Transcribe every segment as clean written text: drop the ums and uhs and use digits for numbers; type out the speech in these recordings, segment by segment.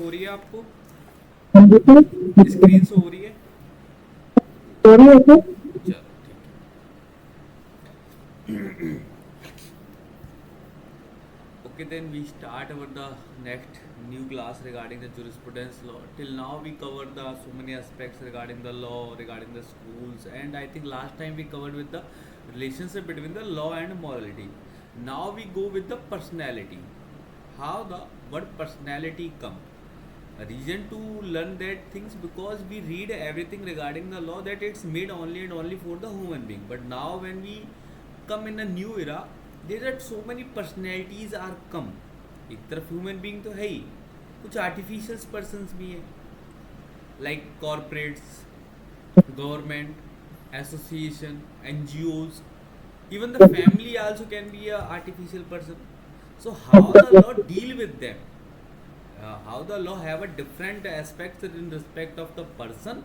हो रही है आपको? बिल्कुल। स्क्रीन शो हो रही है? सॉरी है। चलो ठीक है। Okay, then we start our the next new class regarding the jurisprudence law. Till now we covered the so many aspects regarding the law, regarding the schools, and I think last time we covered with the relationship between the law and morality. Now we go with the personality. How the word personality come? A reason to learn that things because we read everything regarding the law that it's made only and only for the human being. But now when we come in a new era, there are so many personalities are come. एक तरफ human being तो है ही, कुछ artificial persons भी हैं, like corporates, government, association, NGOs, even the family also can be a artificial person. So how the law deal with them? How the law have a different aspects in respect of the person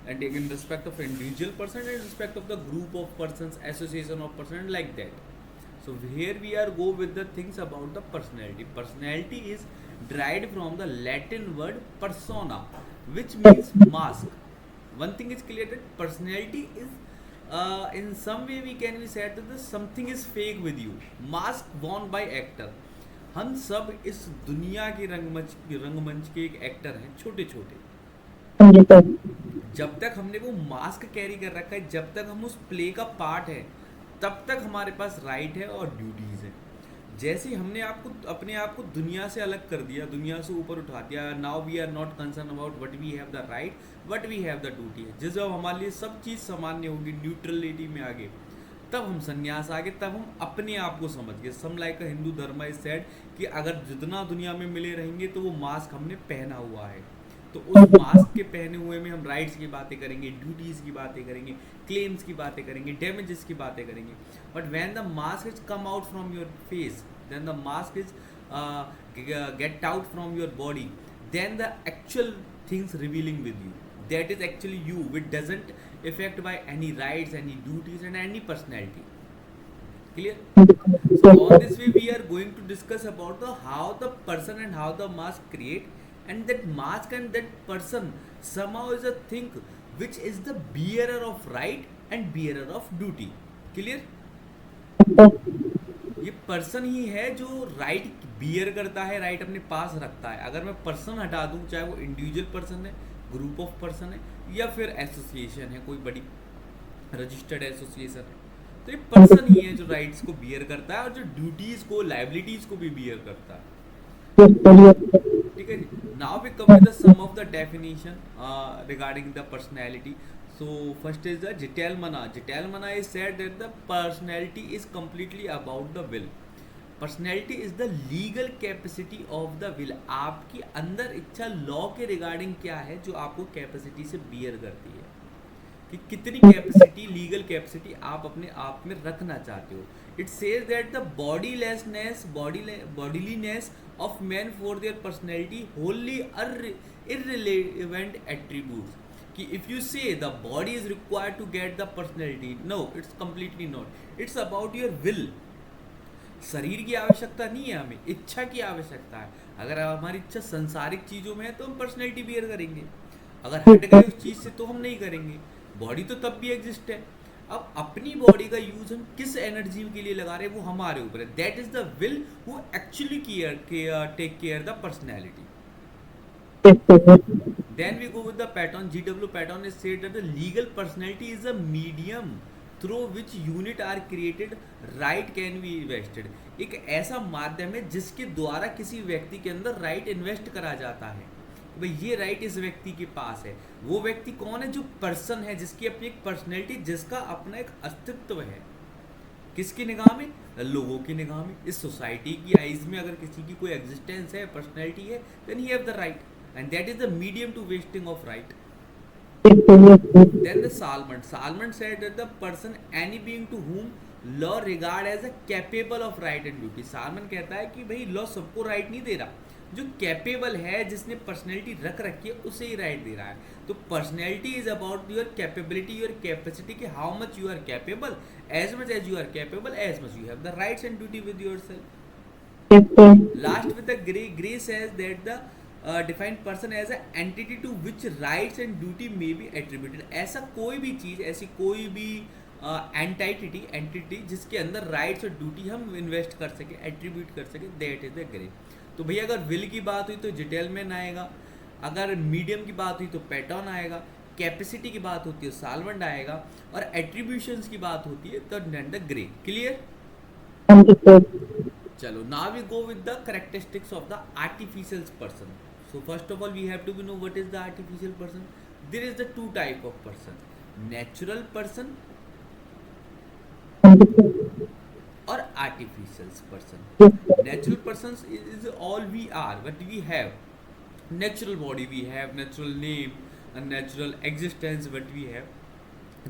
and in respect of individual person and in respect of the group of persons, association of person like that. So here we are go with the things about the personality. Personality is derived from the Latin word persona, which means mask. One thing is clear that personality is in some way we can be said that something is fake with you. Mask worn by actor. हम सब इस दुनिया के रंगमंच के एक actor हैं, छोटे छोटे। जब तक हमने वो मास्क कैरी कर रखा है, जब तक हम उस प्ले का पार्ट है, तब तक हमारे पास राइट है और ड्यूटीज है। जैसे ही हमने आपको अपने आप को दुनिया से अलग कर दिया, दुनिया से ऊपर उठा दिया, now we are not concern about what we have the right, what we have the duty है। जिस जब हमारे लिए सब चीज़ सामान्य होगी, न्यूट्रलिटी में आगे, तब हम संन्यास आगे, तब हम अपने आप को समझ गए। सम लाइक अ हिंदू धर्म इज सेड कि अगर जितना दुनिया में मिले रहेंगे तो वो मास्क हमने पहना हुआ है। तो उस मास्क के पहने हुए में हम राइट्स की बातें करेंगे, ड्यूटीज़ की बातें करेंगे, क्लेम्स की बातें करेंगे, डैमेजेस की बातें करेंगे। But when the mask is come out from your face, then the mask is get out from your body, then the actual things revealing with you, that is actually you, which doesn't affect by any rights, any duties and any personality. Clear? So on this way we are going to discuss about the how the person and how the mask create, and that mask and that person somehow is a thing which is the bearer of right and bearer of duty. Clear? ये person ही है जो right beer करता है, right अपने पास रखता है। अगर मैं पर्सन हटा दूं, चाहे वो इंडिविजुअल पर्सन है, ग्रुप ऑफ पर्सन है, या फिर एसोसिएशन है, कोई बड़ी रजिस्टर्ड एसोसिएशन है, तो ये पर्सन ही है जो राइट्स को बियर करता है और जो ड्यूटीज को, लाइबिलिटीज को भी बियर करता है। ठीक है जी। Now we come with the sum of the definition regarding the personality. So first is the Jitelmana. Jitelmana is said that the personality is completely about the will. Personality is the legal capacity of the will. आपकी अंदर इच्छा law के regarding क्या है जो आपको capacity से beer करती है, कि कितनी कैपेसिटी, लीगल कैपेसिटी आप अपने आप में रखना चाहते हो. It says that the bodiliness of man for their personality wholly irrelevant attributes. कि if you say the body is required to get the personality, no, it's completely not. It's about your will. शरीर की आवश्यकता नहीं है, हमें इच्छा की आवश्यकता है. अगर हमारी इच्छा संसारिक चीज़ों में है तो हम पर्सनैलिटी बियर करेंगे, अगर हट गए उस चीज़ से तो हम नहीं करेंगे. बॉडी तो तब भी एग्जिस्ट है. अब अपनी बॉडी का यूज हम किस एनर्जी के लिए लगा रहे हैं वो हमारे ऊपर है. That is the will who actually take care the personality. Then we go with the Patton. G.W. Patton is said that the legal personality is a medium through which unit are created, right can be invested. एक ऐसा माध्यम है जिसके द्वारा किसी व्यक्ति के अंदर राइट इन्वेस्ट करा जाता है. भाई ये राइट इस व्यक्ति के पास है. वो व्यक्ति कौन है? जो पर्सन है, जिसकी अपनी एक पर्सनैलिटी, जिसका अपना एक अस्तित्व है. किसकी निगाह में? लोगों की निगाह में. इस सोसाइटी की आइज में अगर किसी की कोई एग्जिस्टेंस है, पर्सनैलिटी है, then he have the right. And that is the medium to wasting of right. Then the Salmon said that the person, any being to whom law regard as a capable of right and duty. Salmon कहता है कि भाई law सबको right नहीं दे रहा, जो capable है, जिसने पर्सनैलिटी रख रखी है, उसे ही राइट दे रहा है. तो personality is about your capability, your capacity, कि how much you are capable. As much as you are capable, as much you have the rights and duty with your self. Last with the Gray says that the define person as a entity to which rights and duty may be attributed. ऐसा कोई भी चीज़, ऐसी कोई भी entity जिसके अंदर rights और duty हम इन्वेस्ट कर सके, एट्रीब्यूट कर सके, दैट इज द ग्रे। तो भैया अगर विल की बात हुई तो जिटेलमैन आएगा, अगर मीडियम की बात हुई तो पैटर्न आएगा, कैपेसिटी की बात होती है साल्वेंट आएगा, और एट्रीब्यूशंस की बात होती है तो द ग्रे। क्लियर? Understood. चलो, now we go with the characteristics of the artificial person. So first of all we have to know what is the artificial person. There is the two type of person, natural person Understood. or artificial person. Yes, sir. Natural persons is all we are, what we have, natural body we have, natural name, a natural existence what we have,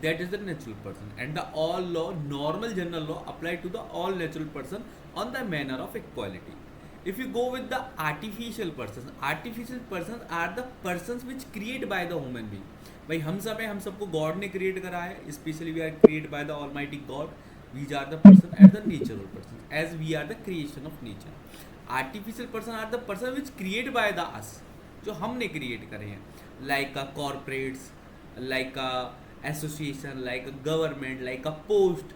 that is the natural person. And the all law, normal general law apply to the all natural person on the manner of equality. If you go with the artificial persons are the persons which created by the human being. भाई हम सब है, हम सबको God ने create करा है, specially we are create by the almighty god, we are the person as the natural person, as we are the creation of nature. Artificial person are the person which create by the us, जो हमने create करे हैं, like a corporates, like a association, like a government, like a post.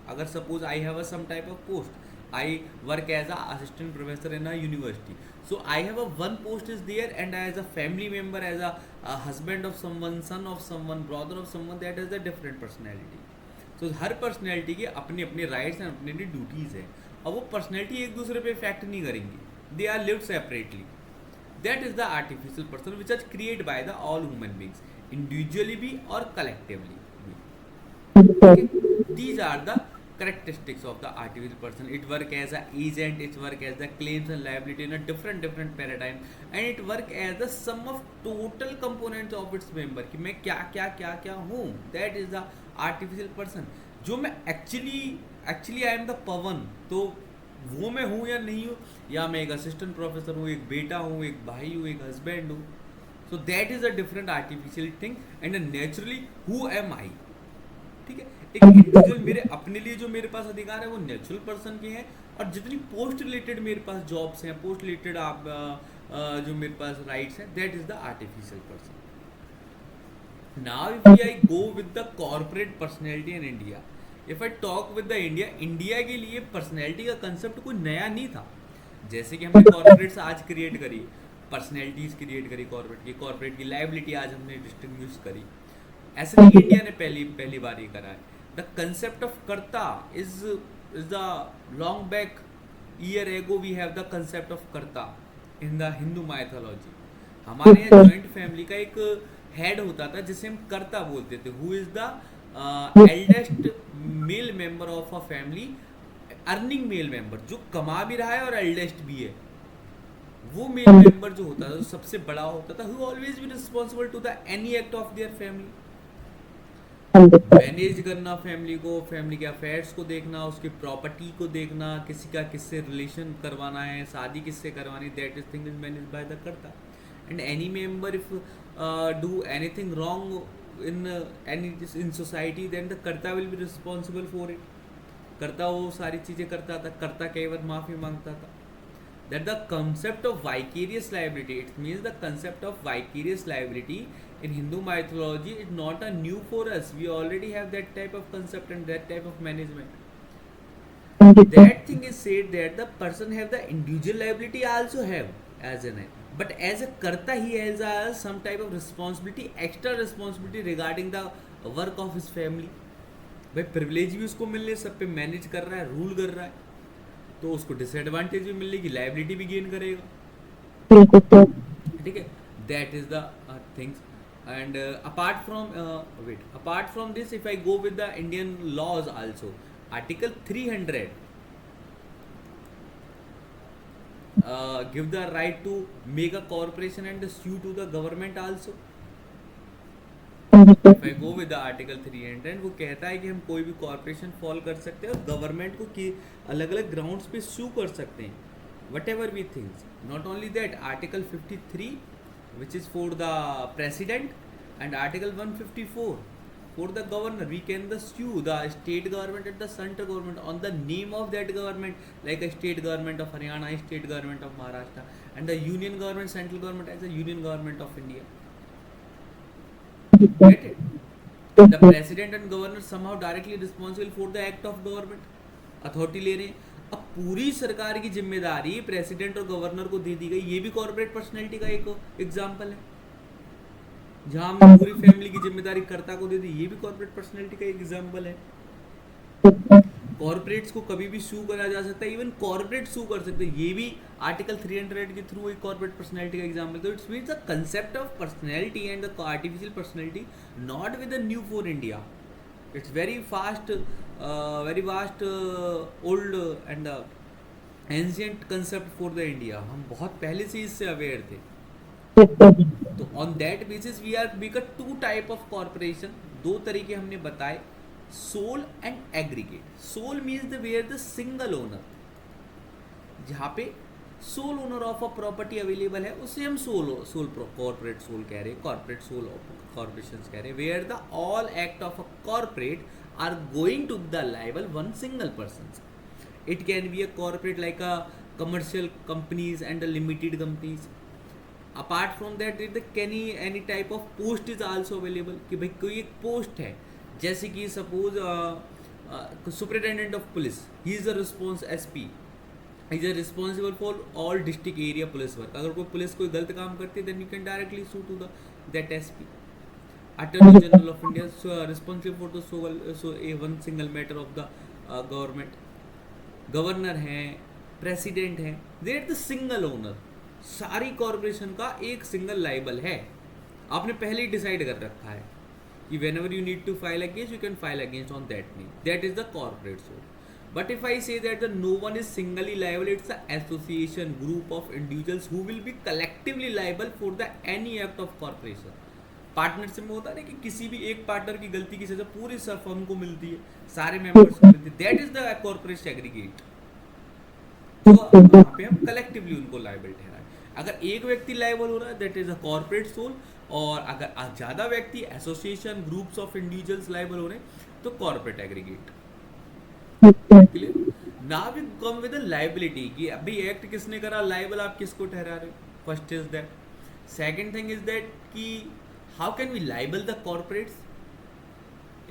अगर suppose I have a some type of post, I work as a assistant professor in a university, so I have a one post is there, and as a family member, as a husband of someone, son of someone, brother of someone, that is a different personality. So her personality के अपने अपने rights and अपने अपने duties है, और वो personality एक दूसरे पे इफेक्ट नहीं करेंगी, they are lived separately. That is the artificial person which is created by the all human beings, individually भी और collectively भी. Understood. These are the characteristics of the artificial person. It work as a agent, it work as the claims and liability in a different paradigm, and it work as the sum of total components of its member, कि मैं क्या क्या क्या क्या हूँ. That is the artificial person. जो मैं actually I am the पवन, तो वो मैं हूँ या नहीं हूँ, या मैं एक असिस्टेंट प्रोफेसर हूँ, एक बेटा हूँ, एक भाई हूँ, एक हस्बैंड हूँ. So that is a different artificial thing, and naturally who am I. ठीक है, एक इंडिविजुअल मेरे अपने लिए जो मेरे पास अधिकार है वो नेचुरल पर्सन के हैं, और जितनी पोस्ट रिलेटेड मेरे पास जॉब्स हैं, पोस्ट रिलेटेड आप जो मेरे पास राइट्स हैं, that is the artificial person. Now if I go with the corporate personality in India, if I talk with the India के लिए पर्सनैलिटी का कंसेप्ट कोई नया नहीं था. जैसे कि हमने कॉर्पोरेट्स आज क्रिएट करी, पर्सनैलिटीज क्रिएट करी कॉर्पोरेट की लाइबिलिटी आज हमने डिस्टिंग्विश करी. ऐसा नहीं इंडिया ने पहली बार ये करा है. The concept of karta is the long back year ago we have the concept of karta in the Hindu mythology. हमारे यहाँ जॉइंट फैमिली का एक हेड होता था जिसे हम कर्ता बोलते थे, who is the eldest male member of a family, earning male member, जो कमा भी रहा है और एल्डेस्ट भी है. वो मेल मेंबर जो होता था, जो सबसे बड़ा होता था, who always be responsible to the any act of their family. Manage करना फैमिली को, फैमिली के अफेयर्स को देखना, उसकी प्रॉपर्टी को देखना, किसी का किससे रिलेशन करवाना है, शादी किससे करवानी, that is thing is manage by the karta. And any member if do anything wrong in society, then the karta will be responsible for it. Karta वो सारी चीज़ें करता था, कर्ता कई बार माफ़ी मांगता था. That the concept of vicarious liability, it means the concept of vicarious liability in Hindu mythology is not a new for us. We already have that type of concept and that type of management. That thing is said that the person have the individual liability also have as an, but as a karta he has a some type of responsibility, extra responsibility regarding the work of his family. भाई privilege भी उसको मिल रहे, सब पे manage कर रहा है, rule कर रहा है, तो उसको डिसएडवांटेज भी मिलेगी, लाइबिलिटी भी गेन करेगा. ठीक है, that is the things. And apart from this, if I go with the Indian laws also, article 300 give the right to make a corporation and sue to the government also. If I go with the article 300, वो कहता है कि हम कोई भी corporation fall कर सकते हैं और गवर्नमेंट को कि अलग अलग ग्राउंड्स पे सू कर सकते हैं, whatever we things. Not only that, article 53 which is for the president, and article 154 for the governor. We can the sue the state government and the central government on the name of that government, like a state government of Haryana, state government of Maharashtra, and the union government, central government as a union government of India. Get it? The president and governor somehow directly responsible for the act of government. Authority ले रहे हैं. अब पूरी सरकार की जिम्मेदारी president और governor को दे दी गई. ये भी कॉर्पोरेट पर्सनैलिटी का एक एग्जाम्पल है. जहां हमने पूरी फैमिली की जिम्मेदारी कर्ता को दे दी, ये भी कॉर्पोरेट पर्सनैलिटी का एक एग्जाम्पल है. कॉर्पोरेट्स को कभी भी सू करा जा सकता है, इवन कॉर्पोरेट सू कर सकते हैं. ये भी आर्टिकल 300 के थ्रू एक कॉर्पोरेट पर्सनैलिटी का एग्जाम्पल. तो it's means the concept of personality and the artificial personality not with the new for India. It's very fast, very vast, old and ancient concept for the India. हम बहुत पहले से इससे aware थे. तो on that basis we got two type of corporation. दो तरीके हमने बताए, sole and aggregate. Sole means the where the single owner, जहाँ पे sole owner of a property available है, उसे हम सोल कॉर्पोरेट सोल कह रहे हैं, कॉर्पोरेट सोल कॉर्पोरेशन कह रहे हैं. Where the all act of a corporate are going to the liable one single person. It can be a corporate like a commercial companies and limited companies. Apart from that it can any type of post is also available. कि भाई कोई एक post है, जैसे कि suppose superintendent of police, he is the response SP, is a responsible for all district area police work. अगर कोई police कोई गलत काम करती है, then you can directly sue to the that SP. Attorney general of India responsible for the one single matter of the government. Governor हैं, president हैं, they are the single owner. सारी कॉर्पोरेशन का एक सिंगल लाइबल है. आपने पहले ही decide कर रखा है कि whenever you need to file a case, you can file against on that name. That is the corporate soul. But if I say that the no one is singly liable, it's an association, group of individuals who will be collectively liable for the any act of corporation. Partnership में होता है ना कि किसी भी एक partner की गलती की सजा पूरी फर्म को मिलती है, सारे मेंबर्स को मिलती है. That is the corporate aggregate. तो यहाँ पे हम कलेक्टिवली उनको लाइबल ठहराएं. अगर एक व्यक्ति लाइबल हो रहा है, that is a corporate sole. और अगर ज्यादा व्यक्ति, association, groups of individuals liable हो रहे हैं, तो corporate aggregate. Now we come with liability कि अभी एक्ट किसने करा, लाइबल आप किसको ठहरा रहे हो. First is that. Second thing is that कि how can we liable the corporates.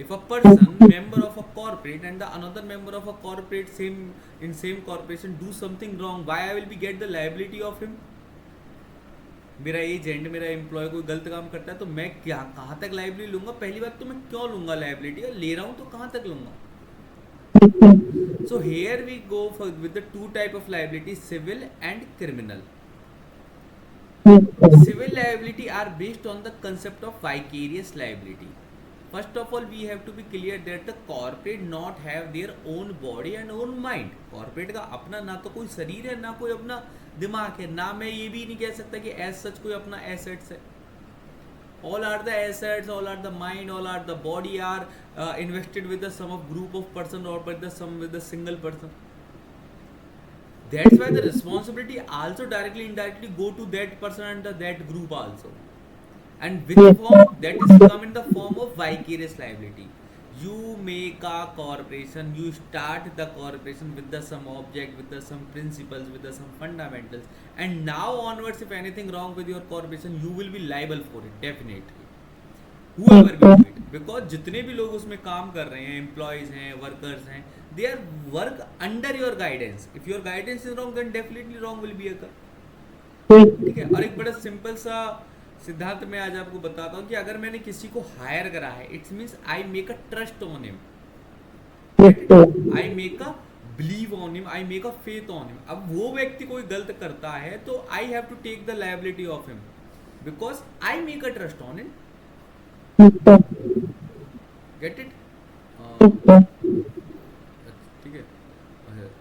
if a person member of a corporate and the another member of a corporate same corporation do something wrong, why I will be get the liability of him. मेरा agent, मेरा employ कोई गलत काम करता है, तो मैं क्या कहाँ तक लाइबिलिटी लूंगा. पहली बात तो मैं क्यों लूंगा लाइबिलिटी, और ले रहा हूँ तो कहाँ तक लूंगा. So here we go with the two type of liability, civil and criminal. Civil liability are based on the concept of vicarious liability. First of all, we have to be clear that the corporate not have their own body and own mind. Corporate का अपना ना तो कोई शरीर है, ना कोई अपना दिमाग है, ना मैं ये भी नहीं कह सकता कि as such कोई अपना assets है. All are the assets, all are the mind, all are the body are invested with the sum of group of person or with the sum with the single person. That's why the responsibility also directly indirectly go to that person and that group also. And which form? That is come in the form of vicarious liability. You make a corporation, you start the corporation with the some object, with the some principles, with the some fundamentals, and now onwards if anything wrong with your corporation, you will be liable for it definitely. Whoever will do it, because जितने भी लोग उसमें काम कर रहे हैं, employees हैं, workers हैं, they are work under your guidance. If your guidance is wrong, then definitely wrong will be occur. ठीक है. और एक बड़ा सिंपल सा सिद्धांत मैं आज आपको बताता हूँ कि अगर मैंने किसी को हायर करा है, it's means I make a trust on him, I make a believe on him, I make a faith on him. अब वो व्यक्ति कोई गलत करता है तो I have to take the liability of him because I make a trust on him. Get it. ठीक है.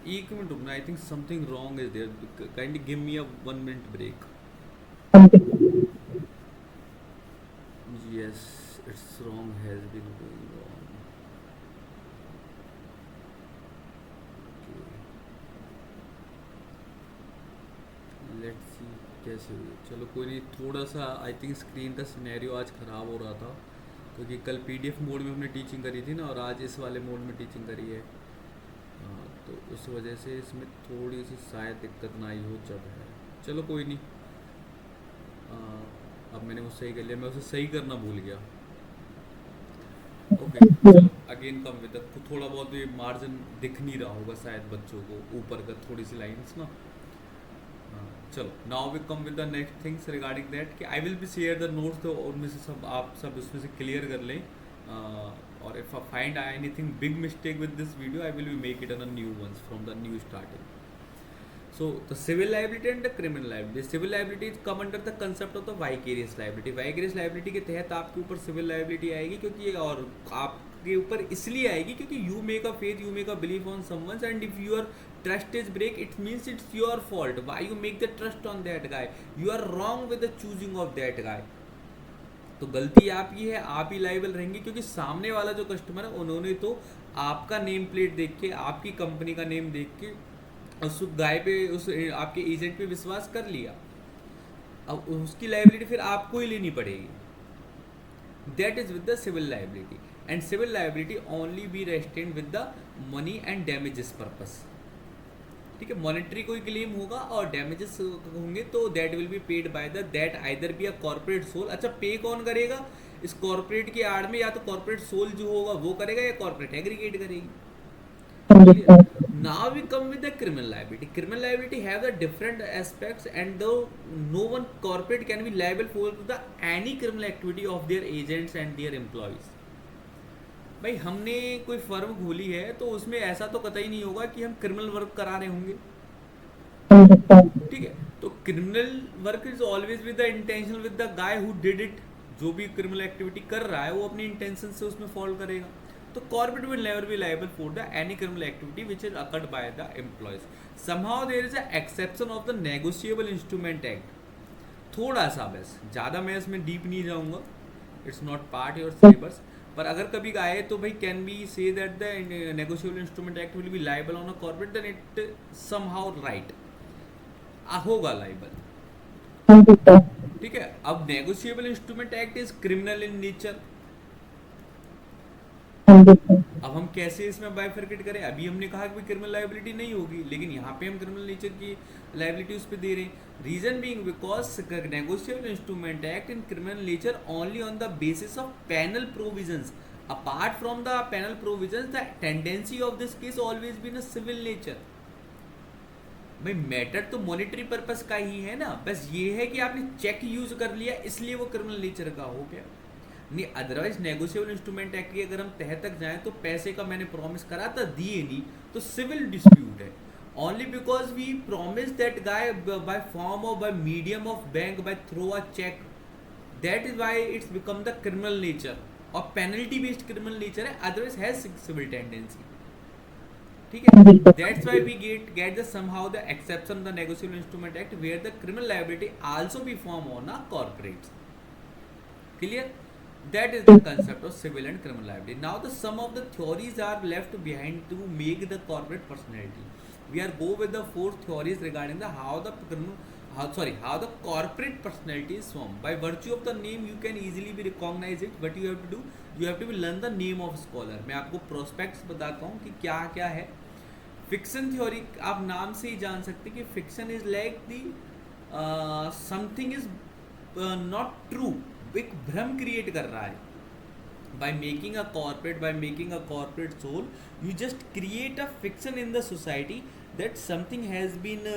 एक मिनट रुकना. I think something wrong is there. Kindly give me a 1 minute break. Yes, it's wrong, has been going wrong. Okay. Let's see कैसे हुई. चलो कोई नहीं. थोड़ा सा आई थिंक स्क्रीन का सिनेरियो आज ख़राब हो रहा था, क्योंकि कल पीडीएफ मोड में हमने टीचिंग करी थी ना, और आज इस वाले मोड में टीचिंग करी है। तो उस वजह से इसमें थोड़ी सी शायद दिक्कत ना आई हो जब है। चलो कोई नहीं, अब मैंने वो सही कर लिया, मैं उसे सही करना भूल गया। ओके चलो अगेन कम विद थोड़ा बहुत ये मार्जिन दिख नहीं रहा होगा शायद बच्चों को, ऊपर का थोड़ी सी लाइंस ना। चलो now we come with the next things regarding that कि I will be share the notes, तो उनमें से सब आप सब उसमें से क्लियर कर लें। और if I find anything big mistake with this video I will be make it on new ones from the new starting. So the civil liability and the criminal liability. Civil liability come under the concept of the vicarious liability. Vicarious liability के तहत आपके ऊपर civil liability आएगी, क्योंकि ये और आपके ऊपर इसलिए आएगी क्योंकि you make a faith, you make a belief on someone, and if your trust is break, it means it's your fault. Why you make the trust on that guy? You are wrong with the choosing of that guy. तो गलती आपकी है, आप ही liable रहेंगे, क्योंकि सामने वाला जो कस्टमर है उन्होंने तो आपका नेम प्लेट देख के, आपकी कंपनी का नेम देख के उस गाय पे, उस आपके एजेंट पे विश्वास कर लिया। अब उसकी लाइबिलिटी फिर आपको ही लेनी पड़ेगी। That is with the civil liability, and civil liability only be restrain with the money and damages purpose. ठीक है, मॉनेटरी कोई क्लेम होगा और डैमेजेस होंगे तो that will be paid by the that either be a corporate sole. अच्छा, पे कौन करेगा इस कॉर्पोरेट की आड़ में? या तो कॉर्पोरेट सोल जो होगा वो करेगा या कॉर्पोरेट एग्रीगेट करेगी। Now we come with the criminal liability. Criminal liability have the different aspects, and though no one corporate can be liable for the any criminal activity of their agents and their employees. भाई हमने कोई firm खोली है तो उसमें ऐसा तो कतई नहीं होगा कि हम क्रिमिनल वर्क करा रहे होंगे। ठीक है, तो criminal work is always with the intention with the guy who did it. जो भी क्रिमिनल एक्टिविटी कर रहा है वो अपनी इंटेंशन से उसमें फॉलो करेगा। तो corporate will never be liable for the any criminal activity which is occurred by the employees. Somehow there is a exception of the negotiable instrument act. थोड़ा सा बस, ज़्यादा मैं इसमें डीप नहीं जाऊँगा, it's not part your syllabus. पर अगर कभी आए तो भाई can be say that the negotiable instrument act will be liable on a corporate, then it somehow right होगा लाइबल। ठीक है, अब negotiable instrument act is criminal in nature. अब हम कैसे इसमें बाइफरकेट करें? अभी हमने कहा कि क्रिमिनल लायबिलिटी नहीं होगी, लेकिन यहाँ पे हम क्रिमिनल नेचर की लायबिलिटी उस पर दे रहे हैं। Reason being because negotiable instrument act in criminal nature only on the basis of penal provisions. Apart from the penal provisions the tendency of this case always been a civil nature. भाई matter तो monetary purpose का ही है ना, बस ये है कि आपने चेक यूज कर लिया इसलिए वो क्रिमिनल नेचर का हो गया। नहीं, अदरवाइज नेगोशिएबल इंस्ट्रूमेंट एक्ट की अगर हम तह तक जाएं तो पैसे का मैंने प्रॉमिस करा था, दिए नहीं, तो सिविल डिस्प्यूट है। Only because we promise that guy by form of by medium of bank by through a cheque, that is why it's become the criminal nature, और पेनल्टी बेस्ड क्रिमिनल नेचर है, otherwise has civil tendency. ठीक है, that's why we get the somehow the exception the negotiable instrument act where the criminal liability also be form on a corporates. Clear? That is the concept of civil and criminal liability. Now the sum of the theories are left behind to make the corporate personality. We are go with the four theories regarding the how the corporate personality is formed. By virtue of the name, you can easily be recognize it. What you have to do, you have to be learn the name of scholar. मैं आपको prospects बताता हूँ कि क्या क्या है। Fiction theory आप नाम से ही जान सकते हैं कि fiction is like the something is not true. एक भ्रम क्रिएट कर रहा है। by making a corporate soul, you just create a fiction in the society that something has been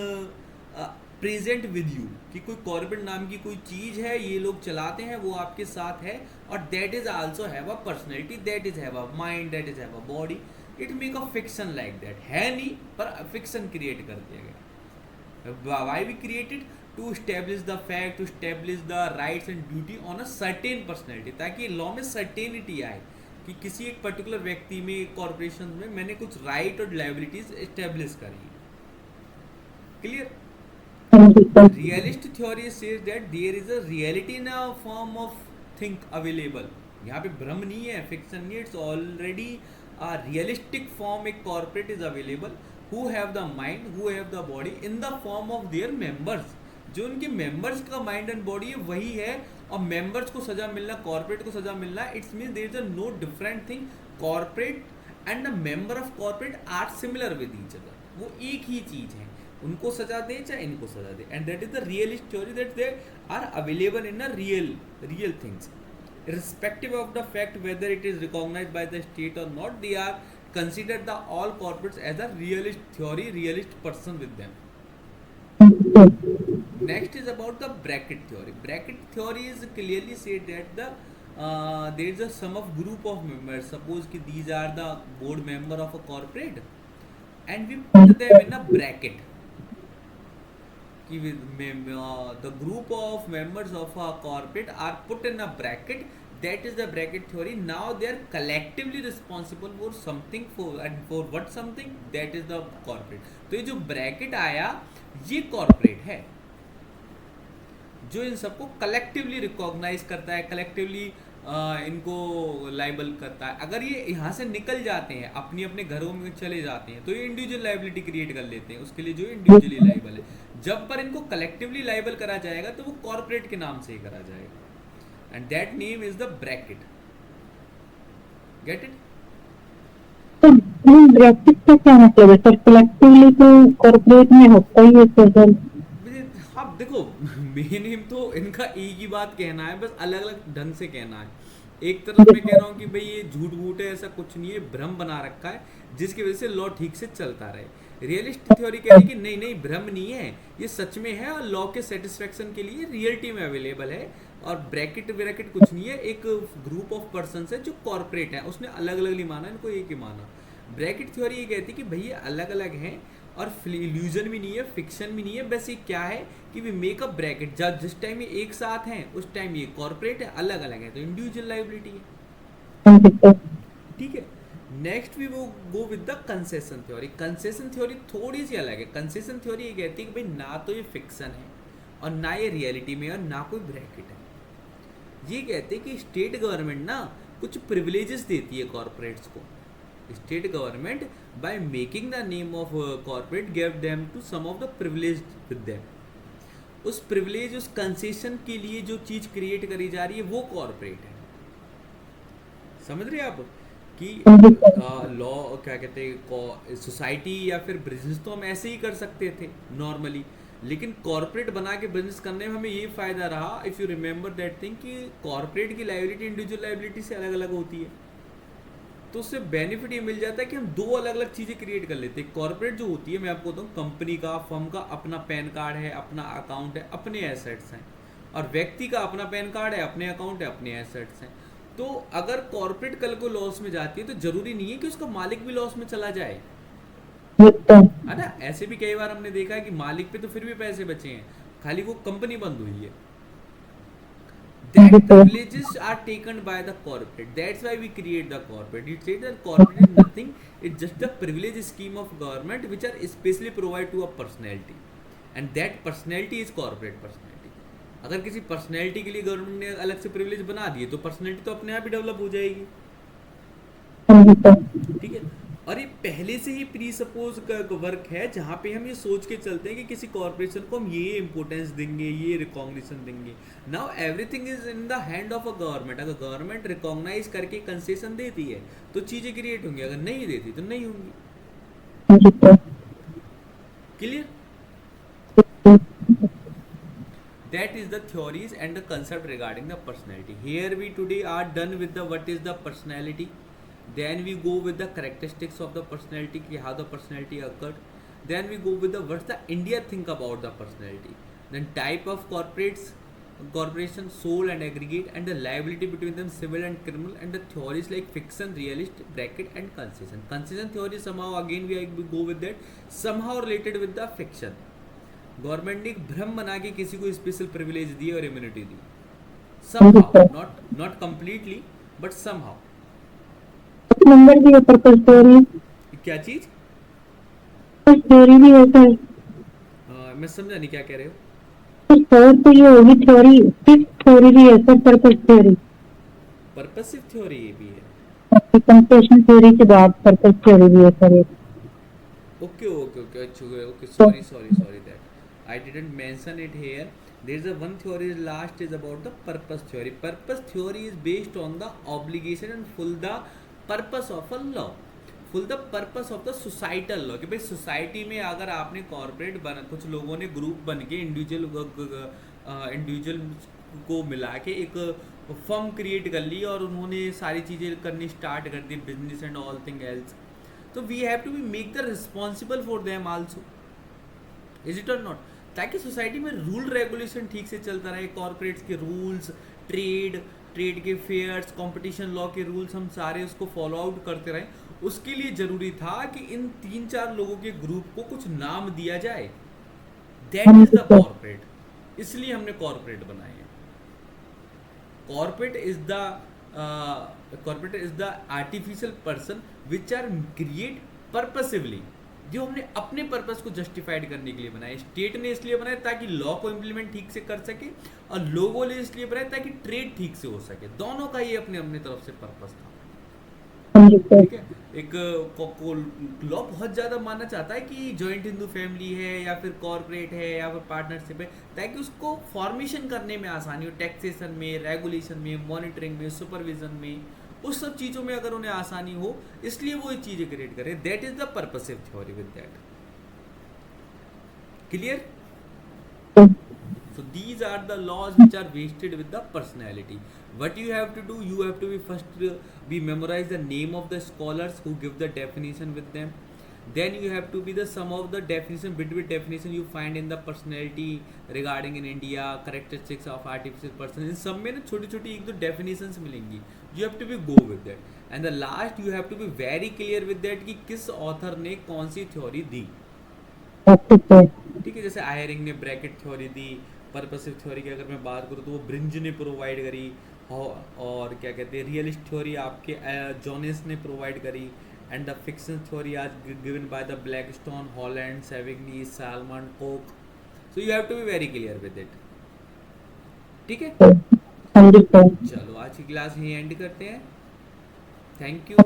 present with you, कि कोई कॉर्पोरेट नाम की कोई चीज है, ये लोग चलाते हैं, वो आपके साथ है, और that is also have a personality, that is have a mind, that is have a body. It make a fiction like that, है नहीं पर fiction create कर दिया गया। why we created? To establish the fact, to establish the rights and duty on a certain personality, ताकि law में certainty आए कि किसी एक पर्टिकुलर व्यक्ति में, कॉर्पोरेशन में मैंने कुछ राइट और लायबिलिटीज एस्टेब्लिश करी। Clear? Realist theory says that there is a reality in a form of think available. यहाँ पे भ्रम नहीं है, फिक्शन नहीं, it's already a realistic form. एक corporate is available who have the mind, who have the body in the form of their members. जो उनके members का माइंड एंड बॉडी है वही है, और मेंबर्स को सजा मिलना, कॉर्पोरेट को सजा मिलना, it's mean there is a no different thing. Corporate and the member of corporate are similar with each other, वो एक ही चीज है, उनको सजा दे चाहे इनको सजा दे, and that is the realist theory that they are available in a real things irrespective of the fact whether it is recognized by the state or not. They are considered the all corporates as a realist theory, realist person with them. Next is about the bracket theory. Bracket theory is clearly said that the there is a sum of group of members. Suppose ki these are the board member of a corporate, and we put them in a bracket. The group of members of a corporate are put in a bracket. That is the bracket theory. Now they are collectively responsible for something, for what something, that is the corporate. तो ये जो bracket आया ये corporate है, जो इन सबको collectively recognise करता है, कलेक्टिवली इनको लाइबल करता है। अगर ये यहाँ से निकल जाते हैं, अपनी अपने घरों में चले जाते हैं, तो ये इंडिविजुअल लाइबिलिटी क्रिएट कर लेते हैं, उसके लिए जो इंडिविजुअली लाइबल है। जब पर इनको कलेक्टिवली लाइबल करा जाएगा तो वो कॉर्पोरेट के नाम से ही करा जाएगा, and that name is the bracket. Get it? तो ब्रैकेट का क्या मतलब है सर? कलेक्टिवली तो कॉर्पोरेट में होता ही है सर। अब देखो मेन एम तो इनका एक ही बात कहना है, बस अलग अलग ढंग से कहना है। एक तरफ मैं कह रहा हूँ कि भाई ये झूठ बूठ है, ऐसा कुछ नहीं है, भ्रम बना रखा है जिसकी वजह से लॉ ठीक से चलता रहे। रियलिस्ट थ्योरी कह रही है कि नहीं नहीं, भ्रम नहीं है, ये सच में है और लॉ के सेटिस्फेक्शन के लिए रियलिटी में अवेलेबल है। और ब्रैकेट ब्रैकेट कुछ नहीं है, एक ग्रुप ऑफ पर्सन है जो कॉर्पोरेट है, उसने अलग अलग नहीं माना, इनको एक ही माना। ब्रैकेट थ्योरी ये कहती है कि भाई ये अलग अलग हैं और इल्यूजन भी नहीं है, फिक्शन भी नहीं है, बस ये क्या है कि वी मेक अ ब्रैकेट। जब जिस टाइम ये एक साथ हैं उस टाइम ये कॉर्पोरेट है, अलग अलग है तो इंडिविजुअल लाइबिलिटी है। ठीक है। नेक्स्ट वी वो गो with the concession theory. Concession theory थोड़ी सी अलग है। कंसेशन थ्योरी ये कहती है कि भाई ना तो ये फिक्शन है और ना ये रियलिटी में और ना कोई ब्रैकेट है। ये कहते हैं कि स्टेट गवर्नमेंट ना कुछ प्रिविलेजेस देती है कॉर्पोरेट्स को। State government by making the name of corporate gave them to some of the privilege with them. उस प्रिविलेज, उस कंसेशन के लिए जो चीज क्रिएट करी जा रही है वो कॉर्पोरेट है। समझ रहे आप कि लॉ क्या कहते हैं, सोसाइटी या फिर बिजनेस तो हम ऐसे ही कर सकते थे नॉर्मली, लेकिन कॉर्पोरेट बना के बिजनेस करने में हमें ये फायदा रहा, if you remember that thing, कि कॉर्पोरेट की लाइबिलिटी इंडिविजुअल लाइबिलिटी से अलग अलग होती है। तो उससे बेनिफिट ये मिल जाता है कि हम दो अलग अलग चीज़ें क्रिएट कर लेते हैं। कॉर्पोरेट जो होती है, मैं आपको बताऊँ, कंपनी का, फर्म का अपना पैन कार्ड है, अपना अकाउंट है, अपने एसेट्स हैं, और व्यक्ति का अपना पैन कार्ड है, अपने अकाउंट है, अपने एसेट्स हैं। तो अगर कॉर्पोरेट कल को लॉस में जाती है तो जरूरी नहीं है कि उसका मालिक भी लॉस में चला जाए, है ना। ऐसे भी कई बार हमने देखा है कि मालिक पे तो फिर भी पैसे बचे हैं, खाली वो कंपनी बंद हुई है। That privileges are taken by the corporate. That's why we create the corporate. It says that corporate is nothing. It's just the privilege scheme of government which are especially provided to a personality, and that personality is corporate personality. अगर किसी personality के लिए government ने अलग से privilege बना दिए तो पर्सनैलिटी तो अपने आप ही डेवलप हो जाएगी। ठीक है। और ये पहले से ही प्री सपोज का वर्क है जहाँ पे हम ये सोच के चलते हैं कि किसी कॉर्पोरेशन को हम ये इंपॉर्टेंस देंगे, ये रिकॉग्निशन देंगे। Now everything is in the hand of a government. अगर गवर्नमेंट रिकॉग्नाइज करके कंसेशन देती है तो चीजें क्रिएट होंगी, अगर नहीं देती तो नहीं होंगी। Clear? That is the theories and the concept regarding the personality. Here we today are done with the what is the personality. Then we go with the characteristics of the personality, how the personality occurred. Then we go with the what's the India think about the personality. Then type of corporation, sole and aggregate, and the liability between them, civil and criminal, and the theories like fiction, realist, bracket, and concession. Concession theory somehow again we go with that, somehow related with the fiction. Government ने एक भ्रम बना के किसी को special privilege दी और immunity the, somehow, not completely, but somehow. Number भी है पर्पस थ्योरी। क्या चीज? थ्योरी भी होता है। मैं समझा नहीं, क्या कह रहे हो? तो ये होगी थ्योरी, थ्योरी भी है sir, purpose theory. Purposive theory ये भी है। कंसेशन थ्योरी के बाद पर्पस थ्योरी भी है sir. Okay, sorry that I didn't mention it here. There is a one theory last is about the purpose theory. Purpose theory is based on the obligation and full the purpose of a law, full the purpose of the societal law कि भाई society में अगर आपने corporate बना, कुछ लोगों ने group बन के इंडिविजुअल को मिला के एक फर्म क्रिएट कर ली और उन्होंने सारी चीज़ें करनी स्टार्ट कर दी, business and all thing else, तो we have to be make the responsible for them also, is it or not, ताकि सोसाइटी में रूल रेगुलेशन ठीक से चलता रहे, कॉर्पोरेट्स के रूल्स, ट्रेड के फेयर्स, कंपटीशन लॉ के रूल्स, हम सारे उसको फॉलो आउट करते रहें। उसके लिए ज़रूरी था कि इन 3-4 लोगों के ग्रुप को कुछ नाम दिया जाए, दैट इज द कॉर्पोरेट, इसलिए हमने कॉर्पोरेट बनाए हैं। Corporate is the artificial person which are create purposively, जो हमने अपने पर्पस को जस्टिफाइड करने के लिए बनाए। स्टेट ने इसलिए बनाए ताकि लॉ को इम्प्लीमेंट ठीक से कर सके, और लोगों ने इसलिए बनाए ताकि ट्रेड ठीक से हो सके। दोनों का ये अपने अपने तरफ से पर्पस था, ठीक है। एक लॉ बहुत ज़्यादा मानना चाहता है कि जॉइंट हिंदू फैमिली है या फिर कॉर्पोरेट है या फिर पार्टनरशिप है, ताकि उसको फॉर्मेशन करने में आसानी हो, टैक्सेशन में, रेगुलेशन में, मॉनिटरिंग में, सुपरविजन में, उस सब चीज़ों में अगर उन्हें आसानी हो, इसलिए वो ये चीज़ें क्रिएट करें। That is the purposive theory with that, clear? So these are the laws which are vested with the personality. What you have to do, you have to be first be memorize the name of the scholars who give the definition with them. Then you have to be the sum of the definition, between definition you find in the personality regarding in India, characteristics of artificial person. In सब में ना छोटी छोटी एक दो definitions मिलेंगी, you have to be go with that. And the last you have to be very clear with that कि किस author ने कौन सी theory दी, ठीक है। जैसे आयरिंग ने ब्रैकेट थ्योरी दी, पर्पसिव थ्योरी की अगर मैं बात करूँ तो वो ब्रिंज ने प्रोवाइड करी, और क्या कहते हैं रियलिस्ट थ्योरी आपके जॉनेस ने प्रोवाइड करी, and the fiction theory as given by the Blackstone, Holland, Savigny, Salmond, Coke. So you have to be very clear with it, ठीक है। चलो आज की क्लास यहीं एंड करते हैं। Thank you.